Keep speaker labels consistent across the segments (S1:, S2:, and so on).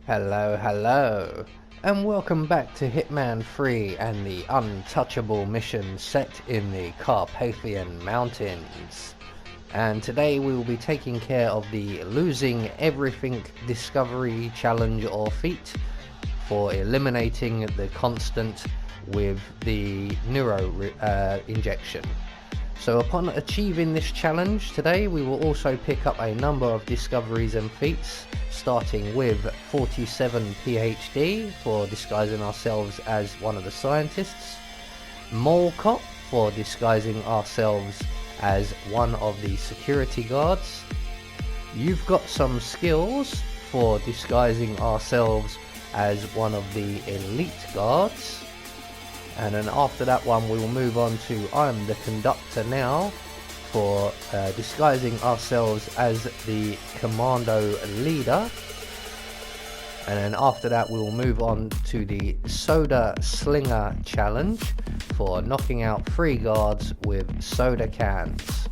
S1: Hello, and welcome back to Hitman 3 and the untouchable mission set in the Carpathian Mountains. And today we will be taking care of the losing everything discovery challenge or feat for eliminating the constant with the neuro injection. So upon achieving this challenge today, we will also pick up a number of discoveries and feats, starting with 47 PhD for disguising ourselves as one of the scientists, Mole Cop for disguising ourselves as one of the security guards. You've got some skills for disguising ourselves as one of the elite guards. And then after that one we will move on to I'm the conductor now for disguising ourselves as the commando leader. And then after that we will move on to the soda slinger challenge for knocking out 3 guards with soda cans.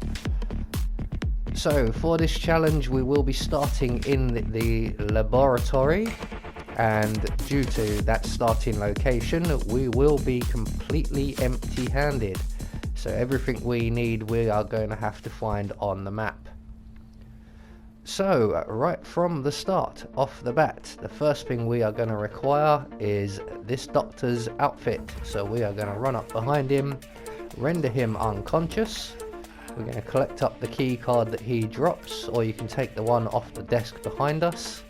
S1: So for this challenge we will be starting in the laboratory. And due to that starting location, we will be completely empty-handed. So everything we need, we are going to have to find on the map. So right from the start, off the bat, the first thing we are going to require is this doctor's outfit. So we are going to run up behind him, render him unconscious. We're going to collect up the key card that he drops, or you can take the one off the desk behind us.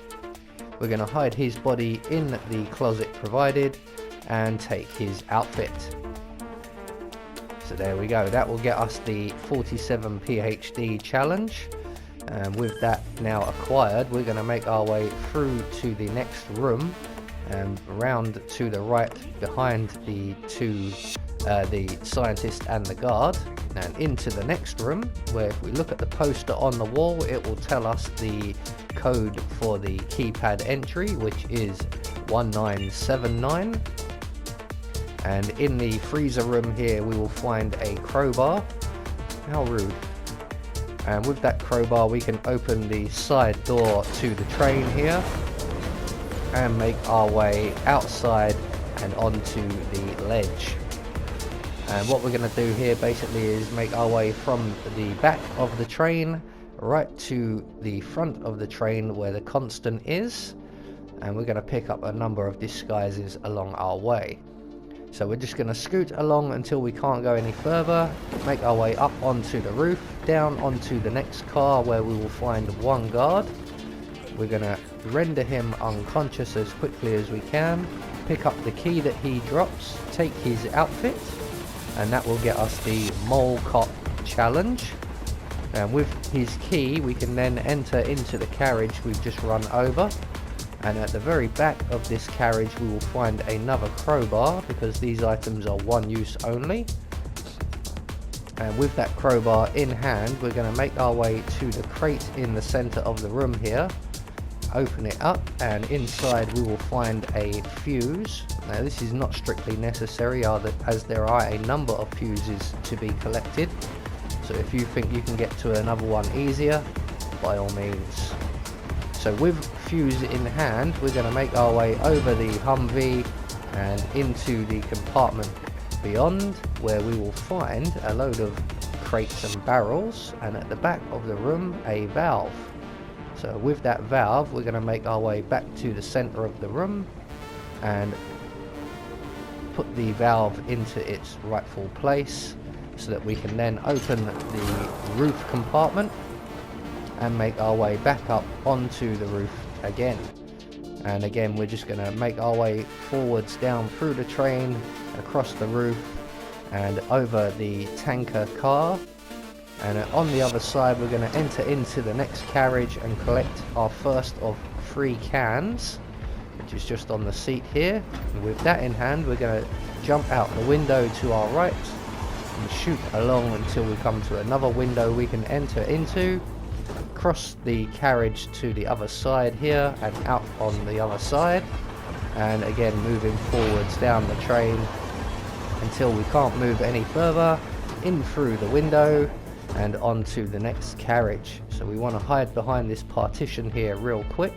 S1: We're going to hide his body in the closet provided and take his outfit. So there we go, that will get us the 47 PhD challenge. And with that now acquired, we're going to make our way through to the next room and round to the right behind the the scientist and the guard, and into the next room, where if we look at the poster on the wall, it will tell us the code for the keypad entry, which is 1979. And in the freezer room here we will find a crowbar. How rude. And with that crowbar we can open the side door to the train here and make our way outside and onto the ledge. And what we're going to do here basically is make our way from the back of the train right to the front of the train where the constant is, and we're going to pick up a number of disguises along our way. So we're just going to scoot along until we can't go any further, make our way up onto the roof, down onto the next car where we will find one guard. We're going to render him unconscious as quickly as we can, pick up the key that he drops, take his outfit, and that will get us the Mole Cop challenge. And with his key we can then enter into the carriage we've just run over, and at the very back of this carriage we will find another crowbar, because these items are one use only. And with that crowbar in hand we're going to make our way to the crate in the center of the room here, open it up, and inside we will find a fuse. Now this is not strictly necessary as there are a number of fuses to be collected, so if you think you can get to another one easier, by all means. So with fuse in hand we're going to make our way over the Humvee and into the compartment beyond, where we will find a load of crates and barrels, and at the back of the room a valve. So with that valve we're going to make our way back to the center of the room and put the valve into its rightful place, so that we can then open the roof compartment and make our way back up onto the roof again. And again we're just going to make our way forwards down through the train, across the roof and over the tanker car. And on the other side we're going to enter into the next carriage and collect our first of 3 cans, which is just on the seat here. And with that in hand we're going to jump out the window to our right and shoot along until we come to another window we can enter into, cross the carriage to the other side here and out on the other side, and again moving forwards down the train until we can't move any further, in through the window and onto the next carriage. So we want to hide behind this partition here real quick,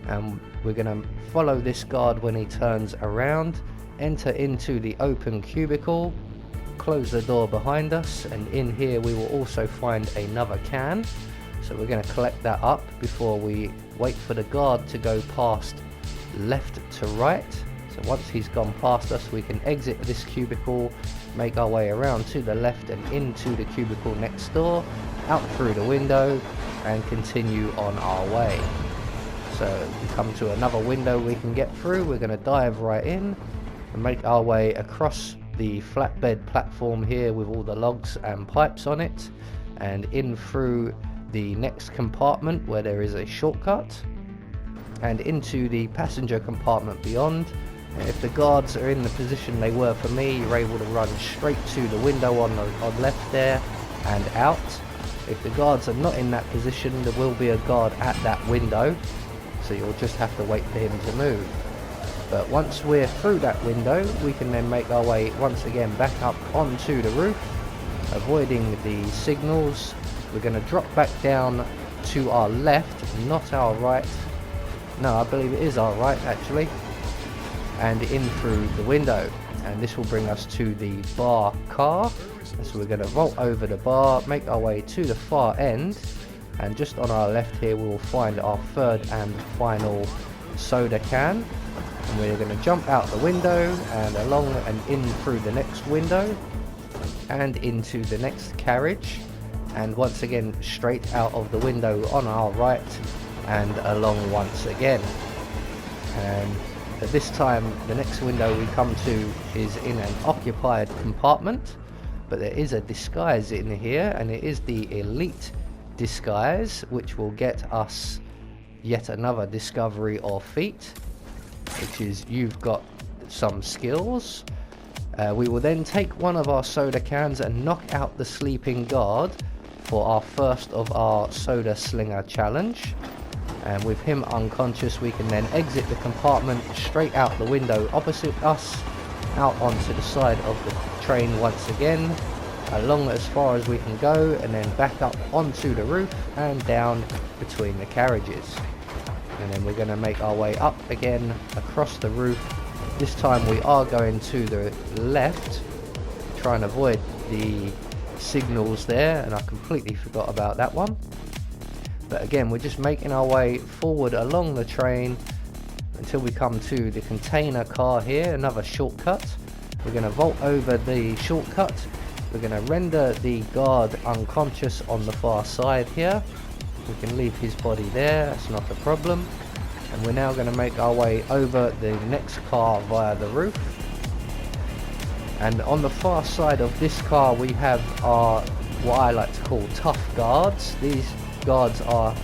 S1: and we're going to follow this guard when he turns around, enter into the open cubicle, close the door behind us, and in here we will also find another can. So we're going to collect that up before we wait for the guard to go past left to right. So once he's gone past us, we can exit this cubicle, make our way around to the left and into the cubicle next door, out through the window, and continue on our way. So we come to another window we can get through. We're going to dive right in and make our way across the flatbed platform here with all the logs and pipes on it, and in through the next compartment where there is a shortcut, and into the passenger compartment beyond. If the guards are in the position they were for me, you're able to run straight to the window on left there and out. If the guards are not in that position, there will be a guard at that window, so you'll just have to wait for him to move. But once we're through that window, we can then make our way once again back up onto the roof, avoiding the signals. We're going to drop back down to our left, not our right. No, I believe it is our right actually. And in through the window, and this will bring us to the bar car. So we're going to vault over the bar, make our way to the far end, and just on our left here we will find our third and final soda can, and we're going to jump out the window and along and in through the next window and into the next carriage, and once again straight out of the window on our right and along once again. And at this time the next window we come to is in an occupied compartment, but there is a disguise in here, and it is the elite disguise, which will get us yet another discovery or feat, which is you've got some skills. We will then take one of our soda cans and knock out the sleeping guard for our first of our soda slinger challenge, and with him unconscious we can then exit the compartment straight out the window opposite us, out onto the side of the train once again, along as far as we can go, and then back up onto the roof and down between the carriages. And then we're going to make our way up again across the roof. This time we are going to the left, try and avoid the signals there, and I completely forgot about that one. But again, we're just making our way forward along the train until we come to the container car here, another shortcut. We're going to vault over the shortcut. We're going to render the guard unconscious on the far side here. We can leave his body there, that's not a problem. And we're now going to make our way over the next car via the roof. And on the far side of this car we have our, what I like to call, tough guards. These guards are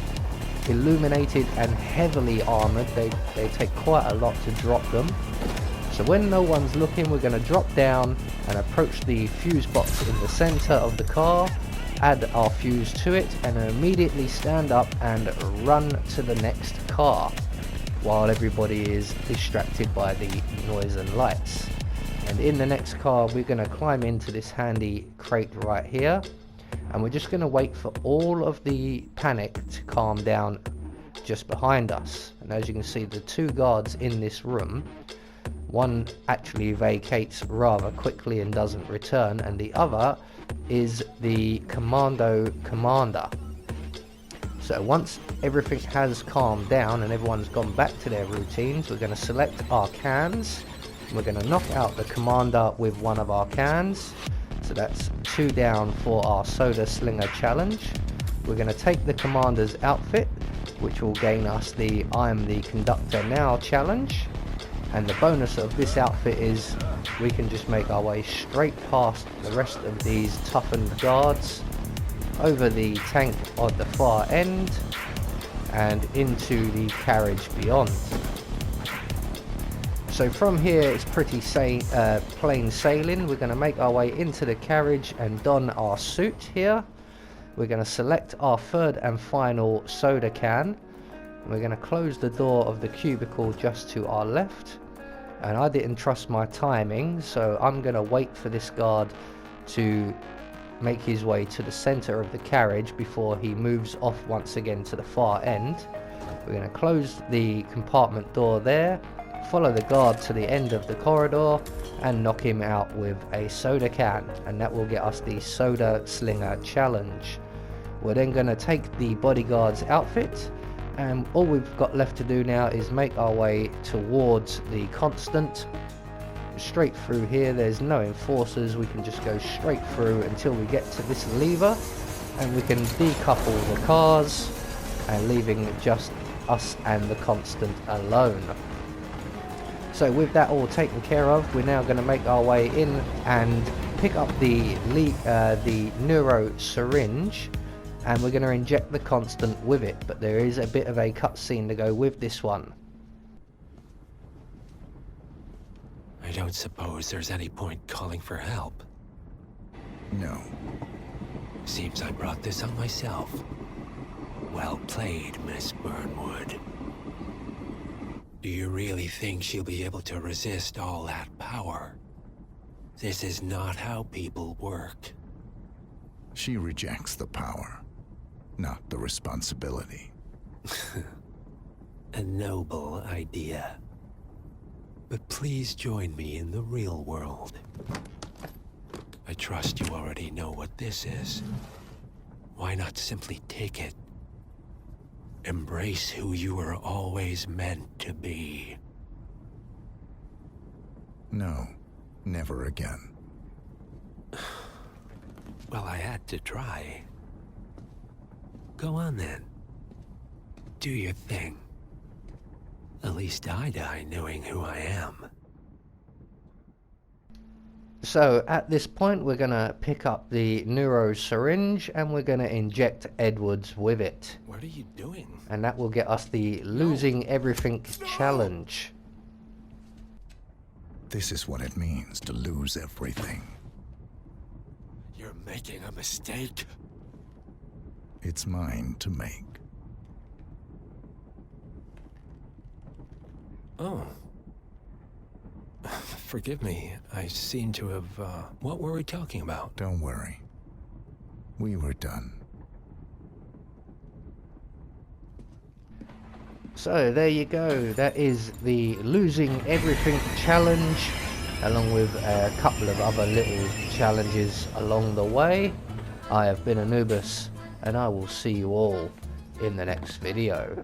S1: illuminated and heavily armored. They take quite a lot to drop them. So when no one's looking, we're going to drop down and approach the fuse box in the center of the car, add our fuse to it, and immediately stand up and run to the next car while everybody is distracted by the noise and lights. And in the next car we're going to climb into this handy crate right here, and we're just going to wait for all of the panic to calm down just behind us. And as you can see, the two guards in this room, one actually vacates rather quickly and doesn't return, and the other is the commando commander. So once everything has calmed down and everyone's gone back to their routines, we're going to select our cans. We're going to knock out the commander with one of our cans. So that's 2 down for our soda slinger challenge. We're going to take the commander's outfit, which will gain us the I am the conductor now challenge. And the bonus of this outfit is we can just make our way straight past the rest of these toughened guards, over the tank on the far end, and into the carriage beyond. So from here it's pretty plain sailing. We're going to make our way into the carriage and don our suit here. We're going to select our third and final soda can. We're going to close the door of the cubicle just to our left. And I didn't trust my timing, so I'm going to wait for this guard to make his way to the center of the carriage before he moves off once again to the far end. We're going to close the compartment door there, follow the guard to the end of the corridor, and knock him out with a soda can, and that will get us the Soda Slinger challenge. We're then going to take the bodyguard's outfit, and all we've got left to do now is make our way towards the constant. Straight through here, there's no enforcers, we can just go straight through until we get to this lever, and we can decouple the cars, and leaving just us and the constant alone. So with that all taken care of, we're now going to make our way in and pick up the neuro syringe, and we're going to inject the constant with it, but there is a bit of a cutscene to go with this one.
S2: I don't suppose there's any point calling for help.
S3: No.
S2: Seems I brought this on myself. Well played, Miss Burnwood. Do you really think she'll be able to resist all that power? This is not how people work.
S3: She rejects the power, not the responsibility.
S2: A noble idea. But please join me in the real world. I trust you already know what this is. Why not simply take it? Embrace who you were always meant to be.
S3: No, never again.
S2: Well, I had to try. Go on then. Do your thing. At least I die knowing who I am.
S1: So at this point we're going to pick up the neuro syringe and we're going to inject Edwards with it.
S2: What are you doing?
S1: And that will get us the losing everything challenge.
S3: This is what it means to lose everything.
S2: You're making a mistake.
S3: It's mine to make.
S2: Oh. Forgive me. I seem to have, what were we talking about?
S3: Don't worry. We were done.
S1: So there you go. That is the losing everything challenge, along with a couple of other little challenges along the way. I have been Anubis, and I will see you all in the next video.